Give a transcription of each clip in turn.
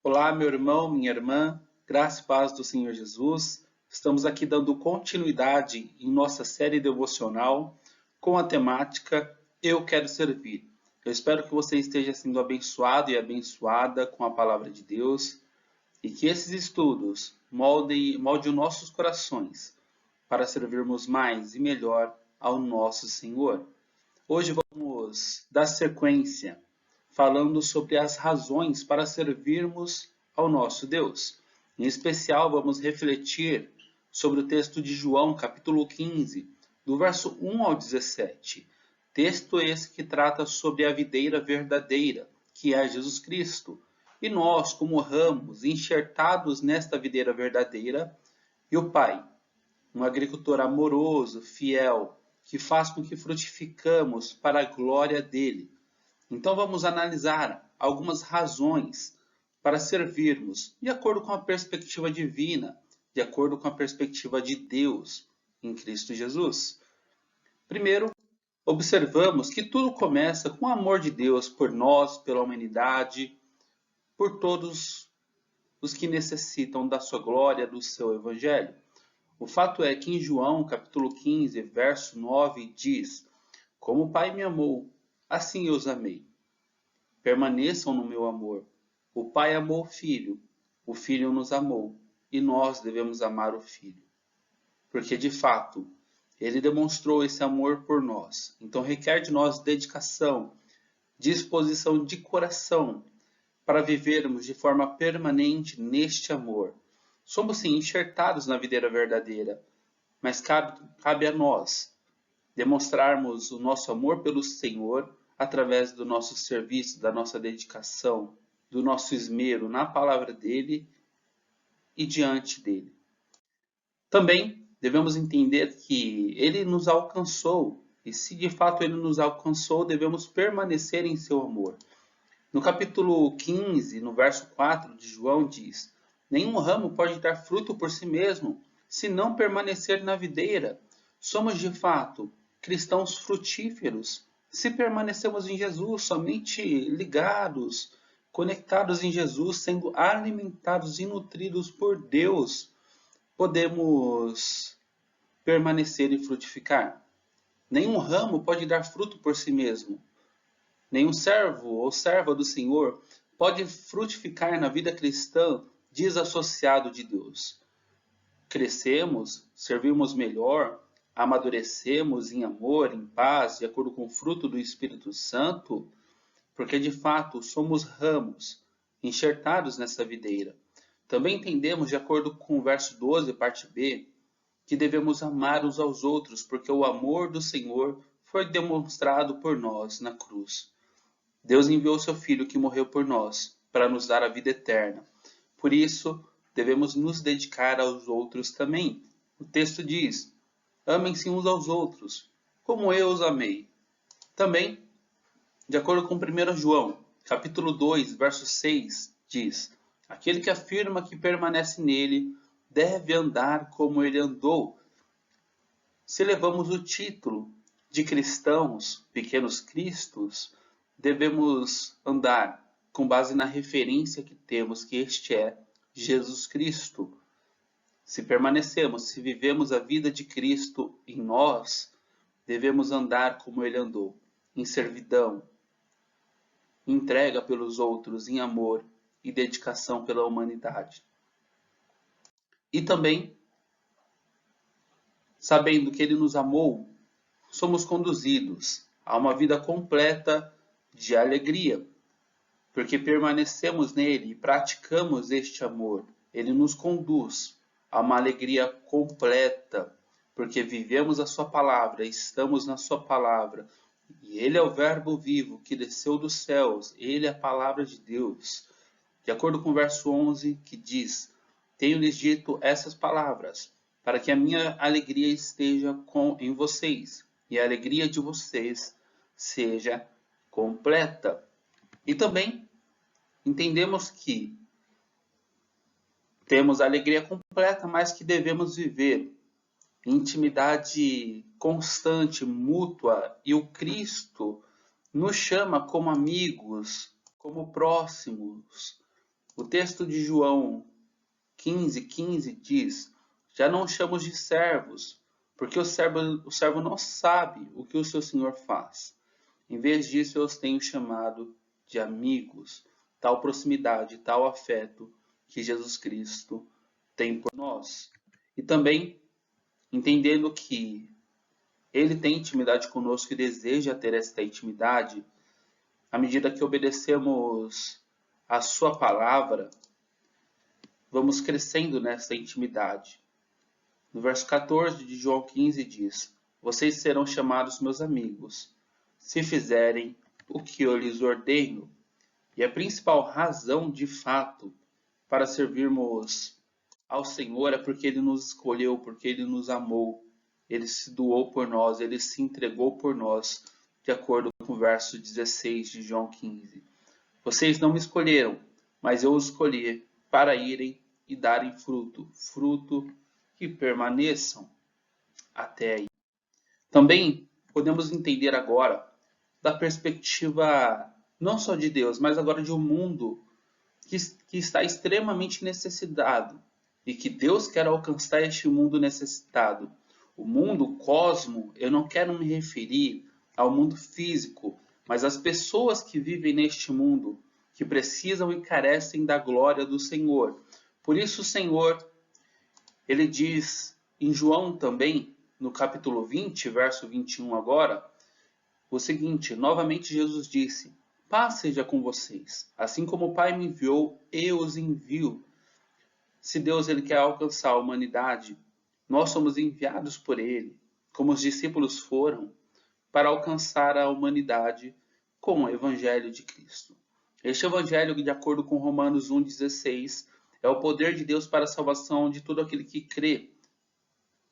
Olá, meu irmão, minha irmã, graça e paz do Senhor Jesus. Estamos aqui dando continuidade em nossa série devocional com a temática Eu Quero Servir. Eu espero que você esteja sendo abençoado e abençoada com a palavra de Deus e que esses estudos moldem os nossos corações para servirmos mais e melhor ao nosso Senhor. Hoje vamos dar sequência falando sobre as razões para servirmos ao nosso Deus. Em especial, vamos refletir sobre o texto de João, capítulo 15, do verso 1 ao 17. Texto esse que trata sobre a videira verdadeira, que é Jesus Cristo. E nós, como ramos enxertados nesta videira verdadeira, e o Pai, um agricultor amoroso, fiel, que faz com que frutificamos para a glória dele. Então vamos analisar algumas razões para servirmos de acordo com a perspectiva divina, de acordo com a perspectiva de Deus em Cristo Jesus. Primeiro, observamos que tudo começa com o amor de Deus por nós, pela humanidade, por todos os que necessitam da sua glória, do seu evangelho. O fato é que em João, capítulo 15, verso 9, diz: Como o Pai me amou, assim eu os amei. Permaneçam no meu amor. O Pai amou o Filho nos amou, e nós devemos amar o Filho. Porque, de fato, ele demonstrou esse amor por nós. Então requer de nós dedicação, disposição de coração, para vivermos de forma permanente neste amor. Somos sim enxertados na videira verdadeira, mas cabe a nós demonstrarmos o nosso amor pelo Senhor através do nosso serviço, da nossa dedicação, do nosso esmero na palavra dele e diante dele. Também devemos entender que ele nos alcançou, e se de fato ele nos alcançou, devemos permanecer em seu amor. No capítulo 15, no verso 4 de João, diz: Nenhum ramo pode dar fruto por si mesmo, se não permanecer na videira. Somos, de fato, cristãos frutíferos, se permanecemos em Jesus, somente ligados, conectados em Jesus, sendo alimentados e nutridos por Deus, podemos permanecer e frutificar. Nenhum ramo pode dar fruto por si mesmo. Nenhum servo ou serva do Senhor pode frutificar na vida cristã desassociado de Deus. Crescemos, servimos melhor, amadurecemos em amor, em paz, de acordo com o fruto do Espírito Santo, porque de fato somos ramos enxertados nessa videira. Também entendemos, de acordo com o verso 12, parte B, que devemos amar uns aos outros, porque o amor do Senhor foi demonstrado por nós na cruz. Deus enviou seu Filho que morreu por nós, para nos dar a vida eterna. Por isso, devemos nos dedicar aos outros também. O texto diz: Amem-se uns aos outros, como eu os amei. Também, de acordo com 1 João, capítulo 2, verso 6, diz: Aquele que afirma que permanece nele deve andar como ele andou. Se levamos o título de cristãos, pequenos cristos, devemos andar com base na referência que temos, que este é Jesus Cristo. Se permanecemos, se vivemos a vida de Cristo em nós, devemos andar como ele andou, em servidão, entrega pelos outros, em amor e dedicação pela humanidade. E também, sabendo que ele nos amou, somos conduzidos a uma vida completa de alegria, porque permanecemos nele e praticamos este amor. Ele nos conduz a uma alegria completa, porque vivemos a sua palavra, estamos na sua palavra, e ele é o verbo vivo que desceu dos céus, ele é a palavra de Deus. De acordo com o verso 11, que diz: Tenho-lhes dito essas palavras, para que a minha alegria esteja em vocês, e a alegria de vocês seja completa. E também entendemos que temos a alegria completa, mas que devemos viver em intimidade constante, mútua, e o Cristo nos chama como amigos, como próximos, O texto de João 15:15 diz: já não chamo de servos, porque o servo não sabe o que o seu senhor faz. Em vez disso, eu os tenho chamado de amigos. Tal proximidade, tal afeto que Jesus Cristo tem por nós. E também entendendo que Ele tem intimidade conosco e deseja ter esta intimidade, à medida que obedecemos a Sua palavra, vamos crescendo nessa intimidade. No verso 14 de João 15 diz: vocês serão chamados meus amigos, se fizerem o que eu lhes ordeno. E a principal razão, de fato, para servirmos ao Senhor é porque Ele nos escolheu, porque Ele nos amou. Ele se doou por nós, Ele se entregou por nós, de acordo com o verso 16 de João 15. Vocês não me escolheram, mas eu os escolhi para irem e darem fruto, fruto que permaneçam até aí. Também podemos entender agora da perspectiva não só de Deus, mas agora de um mundo que está extremamente necessitado e que Deus quer alcançar este mundo necessitado. O mundo, o cosmo, eu não quero me referir ao mundo físico, mas às pessoas que vivem neste mundo, que precisam e carecem da glória do Senhor. Por isso o Senhor, Ele diz em João também, no capítulo 20, verso 21 agora, o seguinte: novamente Jesus disse: paz seja com vocês. Assim como o Pai me enviou, eu os envio. Se Deus ele quer alcançar a humanidade, nós somos enviados por Ele, como os discípulos foram, para alcançar a humanidade com o Evangelho de Cristo. Este Evangelho, de acordo com Romanos 1,16, é o poder de Deus para a salvação de todo aquele que crê.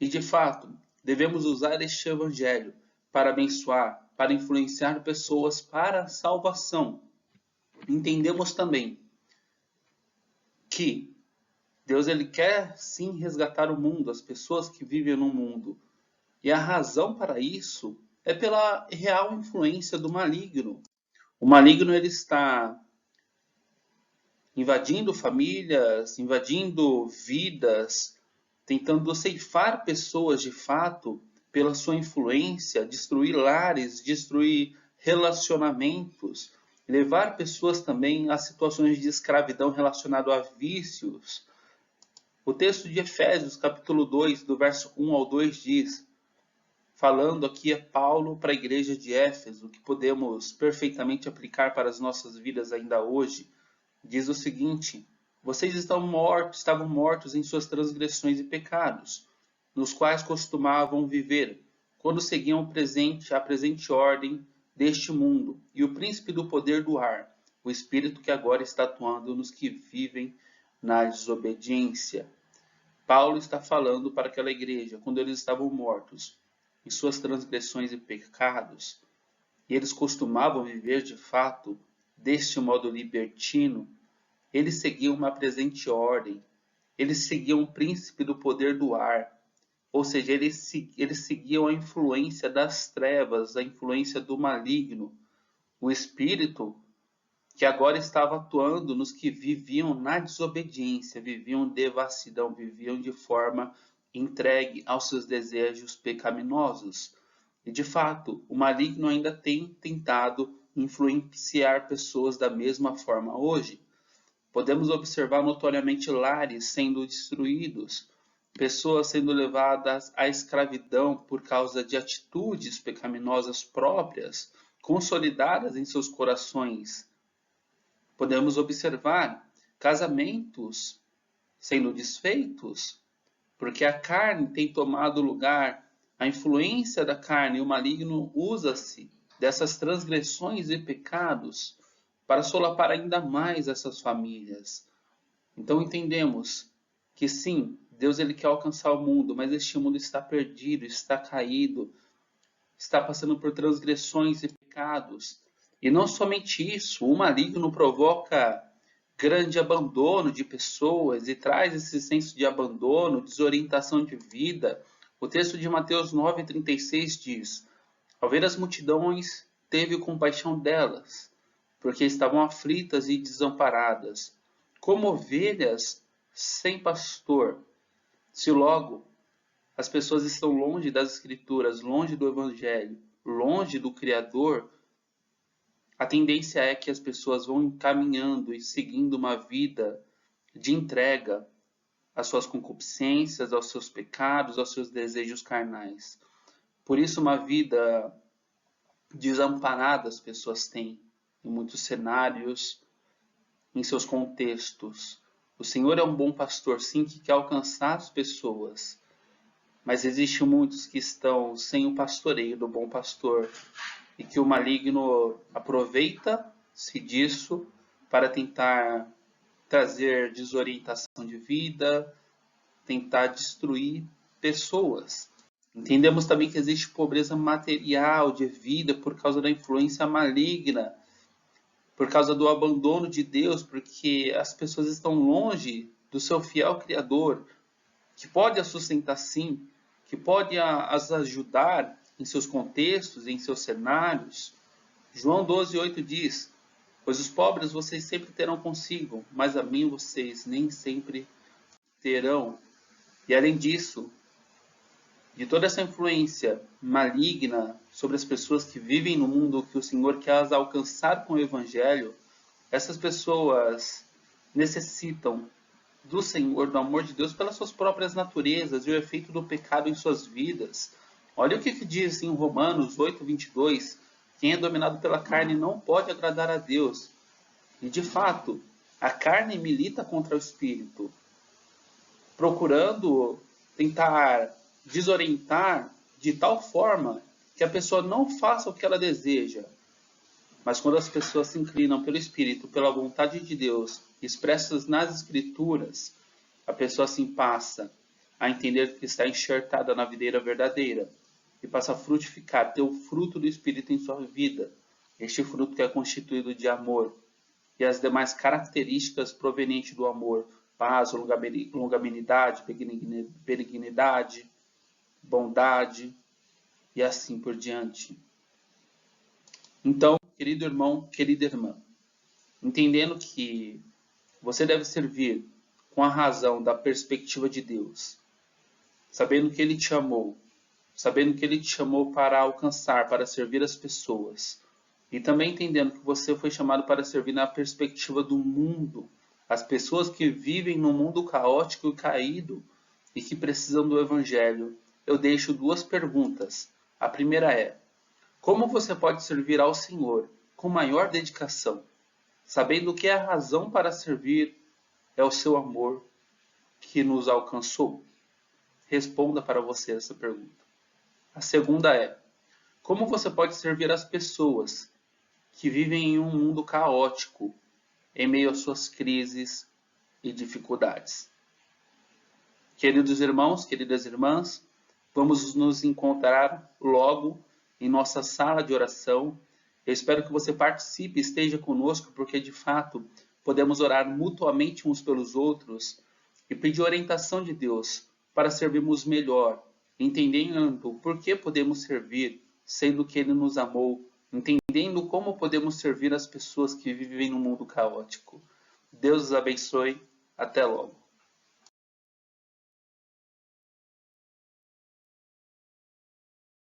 E, de fato, devemos usar este Evangelho para abençoar, para influenciar pessoas para a salvação. Entendemos também que Deus ele quer sim resgatar o mundo, as pessoas que vivem no mundo. E a razão para isso é pela real influência do maligno. O maligno ele está invadindo famílias, invadindo vidas, tentando ceifar pessoas de fato pela sua influência, destruir lares, destruir relacionamentos, levar pessoas também a situações de escravidão relacionado a vícios. O texto de Efésios, capítulo 2, do verso 1 ao 2 diz, falando aqui é Paulo para a igreja de Éfeso, que podemos perfeitamente aplicar para as nossas vidas ainda hoje, diz o seguinte: vocês estavam mortos em suas transgressões e pecados, nos quais costumavam viver, quando seguiam a presente ordem deste mundo, e o príncipe do poder do ar, o espírito que agora está atuando nos que vivem na desobediência. Paulo está falando para aquela igreja, quando eles estavam mortos em suas transgressões e pecados, e eles costumavam viver de fato deste modo libertino, eles seguiam uma presente ordem, eles seguiam o príncipe do poder do ar, ou seja, eles seguiam a influência das trevas, a influência do maligno, o espírito que agora estava atuando nos que viviam na desobediência, viviam devassidão, viviam de forma entregue aos seus desejos pecaminosos. E de fato, o maligno ainda tem tentado influenciar pessoas da mesma forma hoje. Podemos observar notoriamente lares sendo destruídos, pessoas sendo levadas à escravidão por causa de atitudes pecaminosas próprias, consolidadas em seus corações. Podemos observar casamentos sendo desfeitos, porque a carne tem tomado lugar, a influência da carne, o maligno usa-se dessas transgressões e pecados para solapar ainda mais essas famílias. Então entendemos que sim, Deus ele quer alcançar o mundo, mas este mundo está perdido, está caído, está passando por transgressões e pecados. E não somente isso, o maligno provoca grande abandono de pessoas e traz esse senso de abandono, desorientação de vida. O texto de Mateus 9,36 diz: ao ver as multidões, teve compaixão delas, porque estavam aflitas e desamparadas, como ovelhas sem pastor. Se logo as pessoas estão longe das Escrituras, longe do Evangelho, longe do Criador, a tendência é que as pessoas vão encaminhando e seguindo uma vida de entrega às suas concupiscências, aos seus pecados, aos seus desejos carnais. Por isso, uma vida desamparada as pessoas têm em muitos cenários, em seus contextos. O Senhor é um bom pastor, sim, que quer alcançar as pessoas, mas existem muitos que estão sem o pastoreio do bom pastor e que o maligno aproveita-se disso para tentar trazer desorientação de vida, tentar destruir pessoas. Entendemos também que existe pobreza material de vida por causa da influência maligna, por causa do abandono de Deus, porque as pessoas estão longe do seu fiel Criador, que pode as sustentar sim, que pode as ajudar em seus contextos, em seus cenários. João 12:8 diz: pois os pobres vocês sempre terão consigo, mas a mim vocês nem sempre terão. E além disso, de toda essa influência maligna sobre as pessoas que vivem no mundo que o Senhor quer as alcançar com o Evangelho, essas pessoas necessitam do Senhor, do amor de Deus, pelas suas próprias naturezas e o efeito do pecado em suas vidas. Olha o que diz em Romanos 8:22, quem é dominado pela carne não pode agradar a Deus. E de fato, a carne milita contra o Espírito, procurando tentar desorientar de tal forma que a pessoa não faça o que ela deseja. Mas quando as pessoas se inclinam pelo Espírito, pela vontade de Deus, expressas nas Escrituras, a pessoa assim passa a entender que está enxertada na videira verdadeira e passa a frutificar, ter o fruto do Espírito em sua vida. Este fruto que é constituído de amor e as demais características provenientes do amor, paz, longanimidade, benignidade, bondade e assim por diante. Então, querido irmão, querida irmã, entendendo que você deve servir com a razão da perspectiva de Deus, sabendo que Ele te amou, sabendo que Ele te chamou para alcançar, para servir as pessoas, e também entendendo que você foi chamado para servir na perspectiva do mundo, as pessoas que vivem num mundo caótico e caído e que precisam do Evangelho, eu deixo duas perguntas. A primeira é: como você pode servir ao Senhor com maior dedicação, sabendo que a razão para servir é o seu amor que nos alcançou? Responda para você essa pergunta. A segunda é: como você pode servir as pessoas que vivem em um mundo caótico, em meio às suas crises e dificuldades? Queridos irmãos, queridas irmãs, vamos nos encontrar logo em nossa sala de oração. Eu espero que você participe, esteja conosco, porque de fato podemos orar mutuamente uns pelos outros e pedir orientação de Deus para servirmos melhor, entendendo por que podemos servir, sendo que Ele nos amou, entendendo como podemos servir as pessoas que vivem no mundo caótico. Deus os abençoe. Até logo.